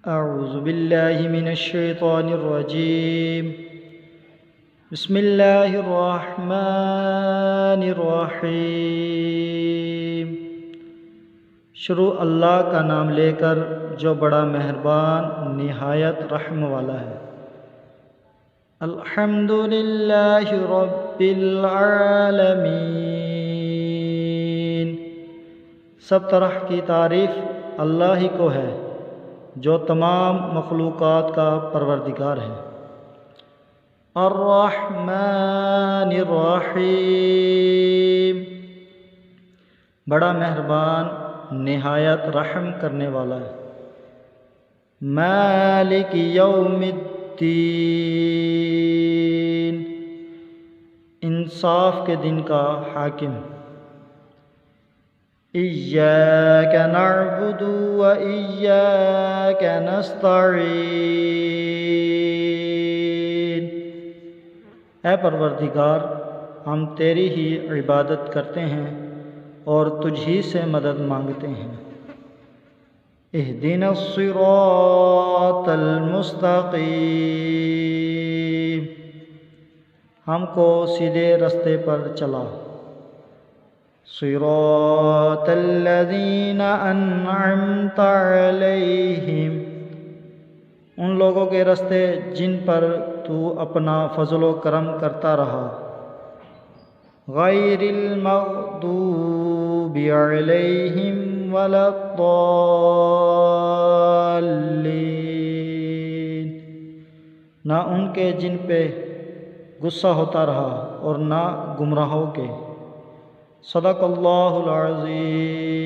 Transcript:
اعوذ باللہ من الشیطان الرجیم بسم اللہ الرحمن الرحیم شروع اللہ کا نام لے کر جو بڑا مہربان نہایت رحم والا ہے۔ الحمد للہ رب العالمین، سب طرح کی تعریف اللہ ہی کو ہے جو تمام مخلوقات کا پروردگار ہے۔ الرحمن الرحیم، بڑا مہربان نہایت رحم کرنے والا ہے۔ مالک یوم الدین، انصاف کے دن کا حاکم۔ ایاک نعبد و ایاک نستعین، اے پروردگار ہم تیری ہی عبادت کرتے ہیں اور تجھ ہی سے مدد مانگتے ہیں۔ اہدنا الصراط المستقیم، ہم کو سیدھے رستے پر چلا۔ صراط الذین انعمت علیہم، ان لوگوں کے رستے جن پر تو اپنا فضل و کرم کرتا رہا۔ غیر المغضوب علیہم ولا الضالین، نہ ان کے جن پہ غصہ ہوتا رہا اور نہ گمراہوں کے۔ صدق اللہ العظیم۔